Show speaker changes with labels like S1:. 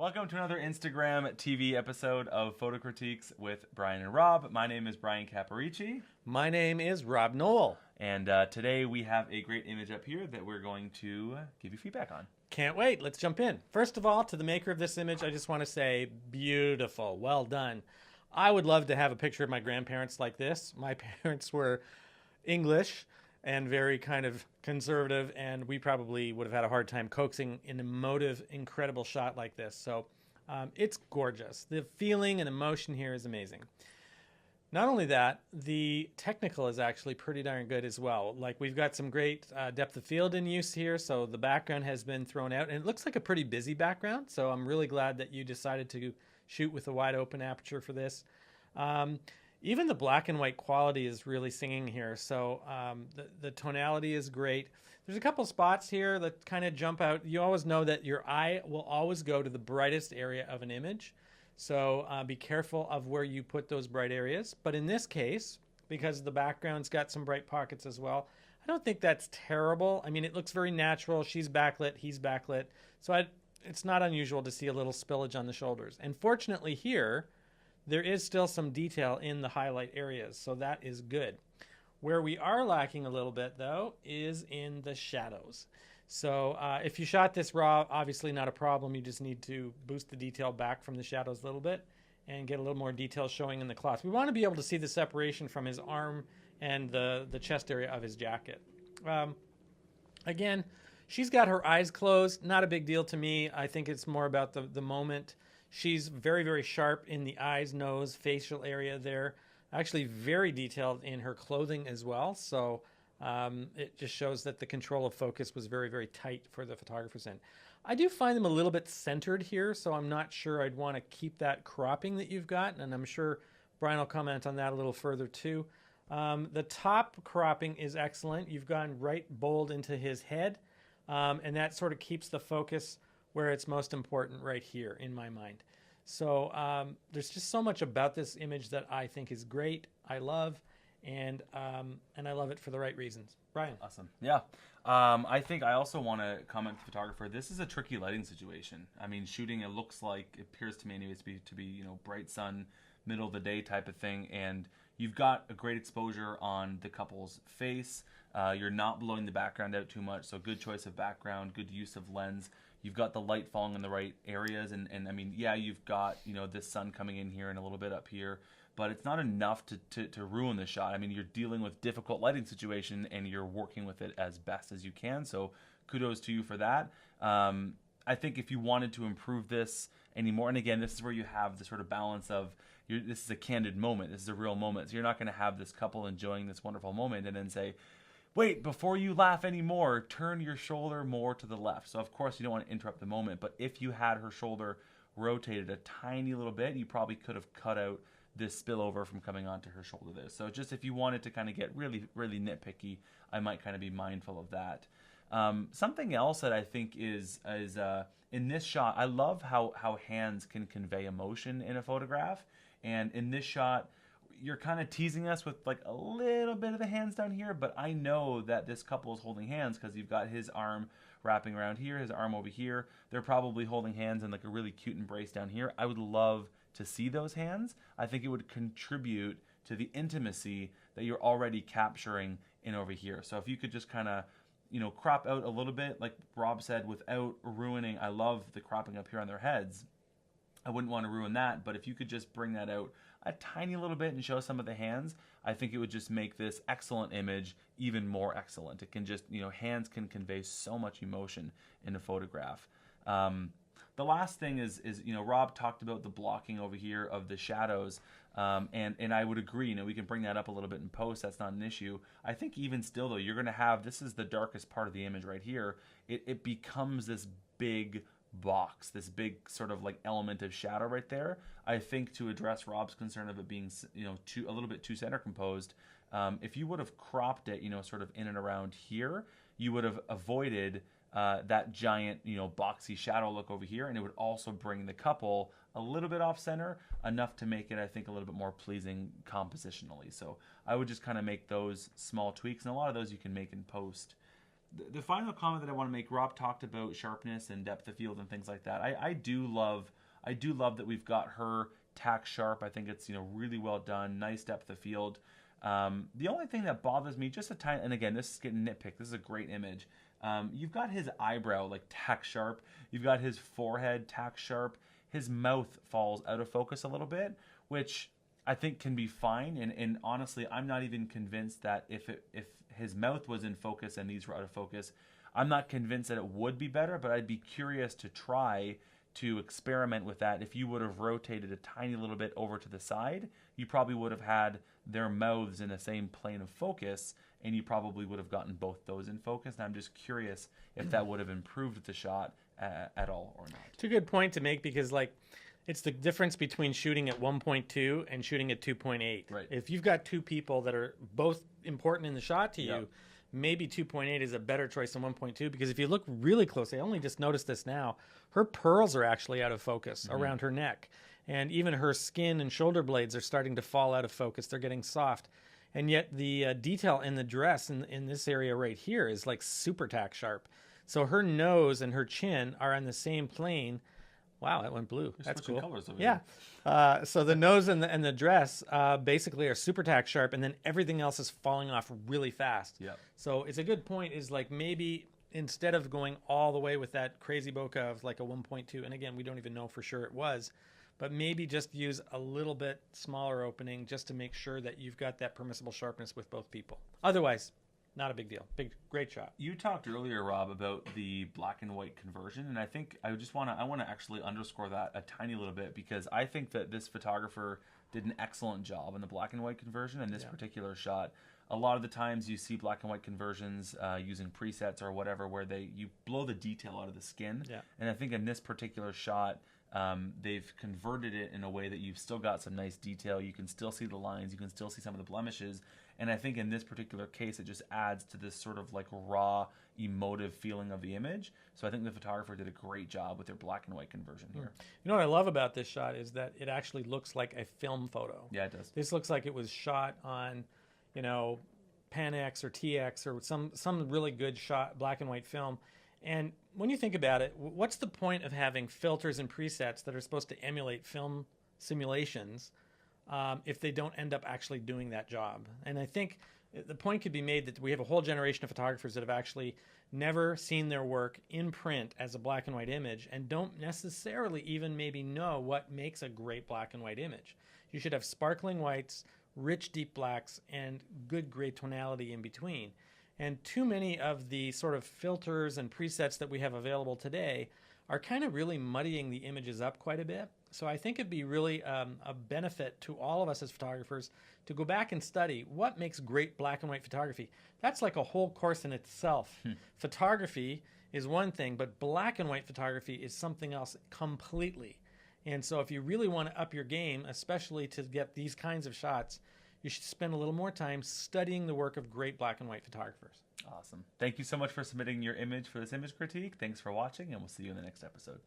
S1: Welcome to another Instagram TV episode of Photo Critiques with Bryan and Rob. My name is Bryan Caparici.
S2: My name is Rob Noel.
S1: And today we have a great image up here that we're going to give you feedback on.
S2: Can't wait. Let's jump in. First of all, to the maker of this image, I just want to say beautiful. Well done. I would love to have a picture of my grandparents like this. My parents were English and very kind of conservative, and we probably would have had a hard time coaxing an emotive, incredible shot like this. So it's gorgeous. The feeling and emotion here is amazing. Not only that, the technical is actually pretty darn good as well. Like, we've got some great depth of field in use here, so the background has been thrown out, and it looks like a pretty busy background, so I'm really glad that you decided to shoot with a wide open aperture for this. Even the black and white quality is really singing here, so the tonality is great. There's a couple spots here that kind of jump out. You always know that your eye will always go to the brightest area of an image, so be careful of where you put those bright areas. But in this case, because the background's got some bright pockets as well, I don't think that's terrible. I mean, it looks very natural. She's backlit, he's backlit, so it's not unusual to see a little spillage on the shoulders. And fortunately here, there is still some detail in the highlight areas, so that is good. Where we are lacking a little bit, though, is in the shadows. So if you shot this raw, obviously not a problem. You just need to boost the detail back from the shadows a little bit and get a little more detail showing in the cloth. We want to be able to see the separation from his arm and the chest area of his jacket. Again, she's got her eyes closed. Not a big deal to me. I think it's more about the moment. She's very, very sharp in the eyes, nose, facial area there. Actually very detailed in her clothing as well. So it just shows that the control of focus was very, very tight for the photographer's end. I do find them a little bit centered here, so I'm not sure I'd want to keep that cropping that you've got, and I'm sure Bryan will comment on that a little further too. The top cropping is excellent. You've gone right bold into his head, and that sort of keeps the focus where it's most important right here in my mind. So there's just so much about this image that I think is great, I love, and I love it for the right reasons. Bryan.
S1: Awesome. Yeah. I think I also want to comment to the photographer, this is a tricky lighting situation. I mean, shooting, it appears to me anyways to be, you know, bright sun, middle of the day type of thing, and you've got a great exposure on the couple's face. You're not blowing the background out too much, so good choice of background, good use of lens. You've got the light falling in the right areas, and I mean, yeah, you've got, you know, this sun coming in here and a little bit up here, but it's not enough to ruin the shot. I mean, you're dealing with difficult lighting situation, and you're working with it as best as you can, so kudos to you for that. I think if you wanted to improve this anymore, and again, this is where you have the sort of balance of, this is a candid moment, this is a real moment, so you're not going to have this couple enjoying this wonderful moment and then say, wait, before you laugh anymore, turn your shoulder more to the left. So of course you don't want to interrupt the moment, but if you had her shoulder rotated a tiny little bit, you probably could have cut out this spillover from coming onto her shoulder there. So just if you wanted to kind of get really, really nitpicky, I might kind of be mindful of that. Something else that I think is in this shot, I love how hands can convey emotion in a photograph. And in this shot, you're kind of teasing us with like a little bit of the hands down here, but I know that this couple is holding hands because you've got his arm wrapping around here, his arm over here. They're probably holding hands in like a really cute embrace down here. I would love to see those hands. I think it would contribute to the intimacy that you're already capturing in over here. So if you could just kind of, you know, crop out a little bit, like Rob said, without ruining, I love the cropping up here on their heads. I wouldn't want to ruin that, but if you could just bring that out a tiny little bit and show some of the hands, I think it would just make this excellent image even more excellent. It can just, you know, hands can convey so much emotion in a photograph. The last thing is, you know, Rob talked about the blocking over here of the shadows, and I would agree, you know, we can bring that up a little bit in post, that's not an issue. I think even still though, you're going to have, this is the darkest part of the image right here, it becomes this big box, this big sort of like element of shadow right there. I think to address Rob's concern of it being, you know, a little bit too center composed, if you would have cropped it, you know, sort of in and around here, you would have avoided that giant, you know, boxy shadow look over here, and it would also bring the couple a little bit off center, enough to make it, I think, a little bit more pleasing compositionally. So I would just kind of make those small tweaks, and a lot of those you can make in post. the final comment that I want to make, Rob talked about sharpness and depth of field and things like that. I do love that we've got her tack sharp. I think it's really well done, nice depth of field. The only thing that bothers me just a tiny, and again, this is getting nitpicked. This is a great image. You've got his eyebrow like tack sharp. You've got his forehead tack sharp. His mouth falls out of focus a little bit, which I think can be fine. And honestly, I'm not even convinced that if his mouth was in focus and these were out of focus, I'm not convinced that it would be better. But I'd be curious to try to experiment with that. If you would have rotated a tiny little bit over to the side, you probably would have had their mouths in the same plane of focus, and you probably would have gotten both those in focus. And I'm just curious if that would have improved the shot at all or not.
S2: It's a good point to make, because it's the difference between shooting at 1.2 and shooting at 2.8.
S1: Right.
S2: If you've got two people that are both important in the shot to you,
S1: Yep.
S2: maybe 2.8 is a better choice than 1.2, because if you look really closely, I only just noticed this now, her pearls are actually out of focus around her neck. And even her skin and shoulder blades are starting to fall out of focus. They're getting soft. And yet the detail in the dress in this area right here is like super tack sharp. So her nose and her chin are on the same plane. Wow, that went blue. That's cool.
S1: Colors over
S2: Yeah. So the nose and the dress basically are super tack sharp, and then everything else is falling off really fast.
S1: Yep.
S2: So it's a good point, is like maybe instead of going all the way with that crazy bokeh of like a 1.2, and again, we don't even know for sure it was, but maybe just use a little bit smaller opening just to make sure that you've got that permissible sharpness with both people. Otherwise, not a big deal. Great shot.
S1: You talked earlier, Rob, about the black and white conversion, and I think I want to actually underscore that a tiny little bit, because I think that this photographer did an excellent job in the black and white conversion in this particular shot. A lot of the times you see black and white conversions using presets or whatever, where you blow the detail out of the skin.
S2: Yeah.
S1: And I think in this particular shot, they've converted it in a way that you've still got some nice detail. You can still see the lines. You can still see some of the blemishes. And I think in this particular case, it just adds to this sort of like raw, emotive feeling of the image. So I think the photographer did a great job with their black and white conversion here.
S2: You know what I love about this shot is that it actually looks like a film photo.
S1: Yeah, it does.
S2: This looks like it was shot on, Pan-X or TX or some really good shot black and white film. And when you think about it, what's the point of having filters and presets that are supposed to emulate film simulations if they don't end up actually doing that job? And I think the point could be made that we have a whole generation of photographers that have actually never seen their work in print as a black and white image and don't necessarily even maybe know what makes a great black and white image. You should have sparkling whites, rich deep blacks, and good gray tonality in between. And too many of the sort of filters and presets that we have available today are kind of really muddying the images up quite a bit. So I think it'd be really a benefit to all of us as photographers to go back and study what makes great black and white photography. That's like a whole course in itself. Photography is one thing, but black and white photography is something else completely. And so if you really want to up your game, especially to get these kinds of shots, you should spend a little more time studying the work of great black and white photographers.
S1: Awesome. Thank you so much for submitting your image for this image critique. Thanks for watching, and we'll see you in the next episode.